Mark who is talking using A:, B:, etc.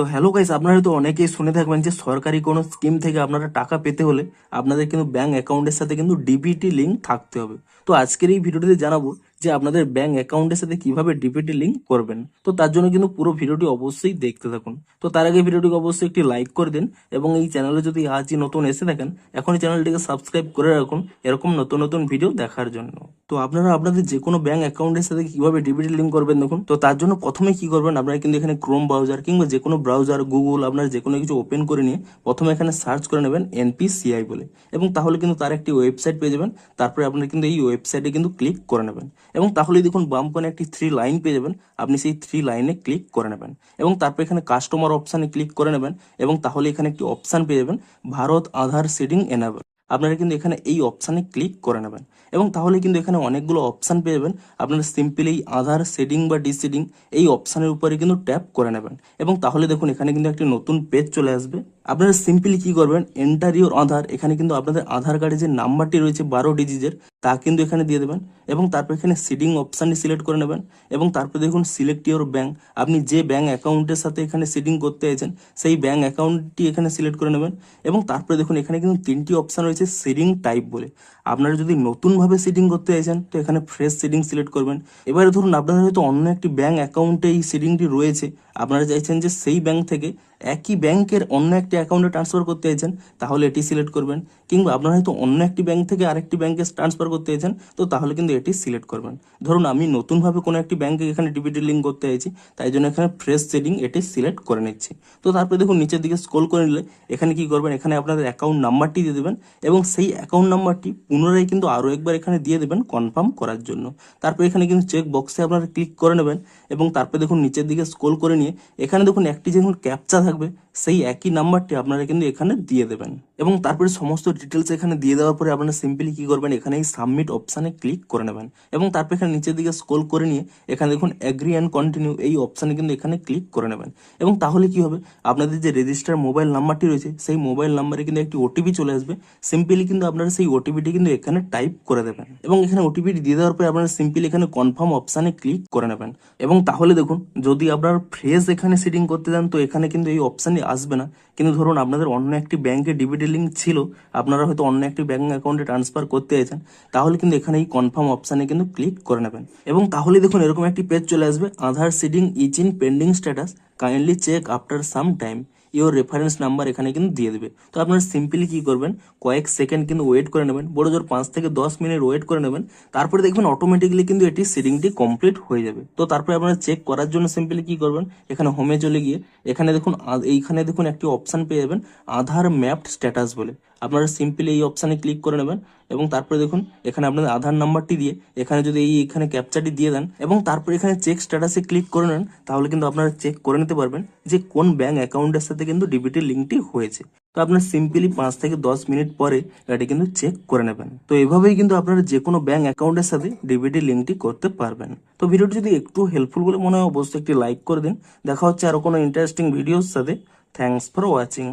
A: তো hello guys, আপনারা তো অনেকেই শুনে থাকবেন যে সরকারি কোনো স্কিম থেকে আপনারা টাকা পেতে হলে আপনাদের কিন্তু ব্যাংক অ্যাকাউন্টের সাথে কিন্তু ডিবিটি লিঙ্ক থাকতে হবে। তো আজকের এই ভিডিওটিতে জানাবো যে আপনাদের ব্যাংক অ্যাকাউন্টের সাথে কিভাবে ডিবিটি লিঙ্ক করবেন। তো তার জন্য কিন্তু পুরো ভিডিওটি অবশ্যই দেখতে থাকুন। তো তার আগে ভিডিওটিকে অবশ্যই একটি লাইক করে দিন এবং এই চ্যানেলে যদি আজই নতুন এসে থাকেন এখনই চ্যানেলটিকে সাবস্ক্রাইব করে রাখুন এরকম নতুন নতুন ভিডিও দেখার জন্য। তো আপনারা আপনাদের যে কোনো ব্যাংক অ্যাকাউন্টের সাথে কিভাবে ডিবিটি লিঙ্ক করবেন দেখুন। তো তার জন্য প্রথমে কি করবেন, আপনারা কিন্তু এখানে ক্রোম ব্রাউজার কিংবা যে কোনো ব্রাউজার গুগল আপনারা যে কোনো কিছু ওপেন করে নিয়ে প্রথমে এখানে সার্চ করে নেবেন এনপিসিআই বলে, এবং তাহলে কিন্তু তার একটি ওয়েবসাইট পেয়ে যাবেন। তারপরে আপনারা কিন্তু এই ওয়েবসাইটে কিন্তু ক্লিক করে নেবেন এবং তাহলে দেখুন বাম কোণে একটি 3 লাইন পেয়ে যাবেন। আপনি সেই 3 লাইনে ক্লিক করে নেবেন এবং তারপর এখানে কাস্টমার অপশানে ক্লিক করে নেবেন এবং তাহলে এখানে একটি অপশান পেয়ে যাবেন ভারত আধার সিডিং এনাবেল। আপনারা কিন্তু এখানে এই অপশানে ক্লিক করে নেবেন এবং তাহলে কিন্তু এখানে অনেকগুলো অপশান পেয়ে যাবেন। আপনারা সিম্পলি এই আধার সেডিং বা ডিসিডিং এই অপশানের উপরে কিন্তু ট্যাপ করে নেবেন এবং তাহলে দেখুন এখানে কিন্তু একটি নতুন পেজ চলে আসবে। আপনারা সিম্পলি কি করবেন, এন্টার ইউর আধার, এখানে কিন্তু আপনাদের আধার কার্ডে যে নাম্বারটি রয়েছে 12 ডিজিটের তা কিন্তু এখানে দিয়ে দেবেন এবং তারপর এখানে সিডিং অপশানটি সিলেক্ট করে নেবেন এবং তারপর দেখুন সিলেক্ট ইউর ব্যাংক, আপনি যে ব্যাংক অ্যাকাউন্টের সাথে এখানে সিডিং করতে চাইছেন সেই ব্যাংক অ্যাকাউন্টটি এখানে সিলেক্ট করে নেবেন এবং তারপরে দেখুন এখানে কিন্তু 3টি অপশান রয়েছে সিডিং টাইপ বলে। আপনারা যদি নতুনভাবে সিডিং করতে চাইছেন তো এখানে ফ্রেশ সিডিং সিলেক্ট করবেন। এবারে ধরুন আপনাদের হয়তো অন্য একটি ব্যাংক অ্যাকাউন্টে এই সিডিংটি রয়েছে, আপনারা চাইছেন যে সেই ব্যাংক থেকে একই ব্যাংকের অন্য একটি অ্যাকাউন্টে ট্রান্সফার করতে চাইছেন তাহলে এটি সিলেক্ট করবেন, কিংবা আপনারা হয়তো অন্য একটি ব্যাংক থেকে আরেকটি ব্যাংকে ট্রান্সফার করতে চাইছেন তো তাহলে কিন্তু এটি সিলেক্ট করবেন। ধরুন আমি নতুনভাবে কোনো একটি ব্যাংকে এখানে ডিবিটি লিঙ্ক করতে চাইছি, তাই জন্য এখানে ফ্রেশ সিডিং এটি সিলেক্ট করে নিচ্ছি। তো তারপরে দেখুন নিচের দিকে স্ক্রল করে নিলে এখানে কি করবেন, এখানে আপনাদের অ্যাকাউন্ট নাম্বারটি দিয়ে দেবেন এবং সেই অ্যাকাউন্ট নাম্বারটি পুনরায় কিন্তু আরও একবার এখানে দিয়ে দেবেন কনফার্ম করার জন্য। তারপর এখানে কিন্তু চেক বক্সে আপনারা ক্লিক করে নেবেন এবং তারপরে দেখুন নিচের দিকে স্ক্রল করে নিয়ে এখানে দেখুন একটি যখন ক্যাপচা থাকবে সেই একই নাম্বারটি আপনারা কিন্তু এখানে দিয়ে দেবেন এবং তারপরে সমস্ত ডিটেলস এখানে দিয়ে দেওয়ার পরে আপনারা সিম্পলি কি করবেন, এখানে এই সাবমিট অপশানে ক্লিক করে নেবেন এবং তারপর এখানে নিচের দিকে স্ক্রল করে নিয়ে এখানে দেখুন এগ্রি অ্যান্ড কন্টিনিউ এই অপশানে কিন্তু এখানে ক্লিক করে নেবেন এবং তাহলে কি হবে, আপনাদের যে রেজিস্টার মোবাইল নাম্বারটি রয়েছে সেই মোবাইল নাম্বারে কিন্তু একটি ওটিপি চলে আসবে। সিম্পলি কিন্তু আপনারা সেই ওটিপিটি কিন্তু এখানে টাইপ করে দেবেন এবং এখানে ওটিপিটি দিয়ে দেওয়ার পরে আপনারা সিম্পলি এখানে কনফার্ম অপশানে ক্লিক করে নেবেন এবং তাহলে দেখুন যদি আপনার ফ্রেশ এখানে সেটিং করতে যান তো এখানে কিন্তু এই অপশানটি আসবে না। কিন্তু ধরুন আপনাদের অন্য একটি ব্যাংকে ডিবিটি লিঙ্ক ছিল, আপনারা হয়তো অন্য একটি ব্যাংক অ্যাকাউন্টে ট্রান্সফার করতে চাইছেন, তাহলে কিন্তু এখানে এই কনফার্ম অপশানে কিন্তু ক্লিক করে নেবেন এবং তাহলে দেখুন এরকম একটি পেজ চলে আসবে, Aadhaar seeding is in pending status, kindly check after some time, your reference number এখানে কিন্তু দিয়ে দেবে। তো আপনারা সিম্পলি কি করবেন, কয়েক সেকেন্ড কিন্তু ওয়েট করে নেবেন, বড় জোর 5 থেকে 10 মিনিট ওয়েট করে নেবেন। তারপরে দেখবেন অটোমেটিক্যালি কিন্তু এটি সিডিংটি কমপ্লিট হয়ে যাবে। তো তারপরে আপনারা চেক করার জন্য সিম্পলি কি করবেন, এখানে হোমে চলে গিয়ে এখানে দেখুন এইখানে দেখুন একটি অপশান পেয়ে যাবেন আধার ম্যাপড স্ট্যাটাস বলে। আপনারা সিম্পলি এই অপশানে ক্লিক করে নেবেন এবং তারপরে দেখুন এখানে আপনাদের আধার নাম্বারটি দিয়ে এখানে যদি এখানে ক্যাপচারটি দিয়ে দেন এবং তারপরে এখানে চেক স্ট্যাটাসে ক্লিক করে নেন, তাহলে কিন্তু আপনারা চেক করে নিতে পারবেন যে কোন ব্যাংক অ্যাকাউন্টের সাথে কিন্তু ডিবিটি লিঙ্কটি হয়েছে। তো আপনার সিম্পলি 5 থেকে 10 মিনিট পরে এটি কিন্তু চেক করে নেবেন। তো এভাবেই কিন্তু আপনারা যে কোনো ব্যাংক অ্যাকাউন্টের সাথে ডিবিটি লিঙ্কটি করতে পারবেন। তো ভিডিওটি যদি একটু হেল্পফুল বলে মনে হয় অবশ্যই একটি লাইক করে দিন। দেখা হচ্ছে আরো কোনো ইন্টারেস্টিং ভিডিওর সাথে। Thanks for watching.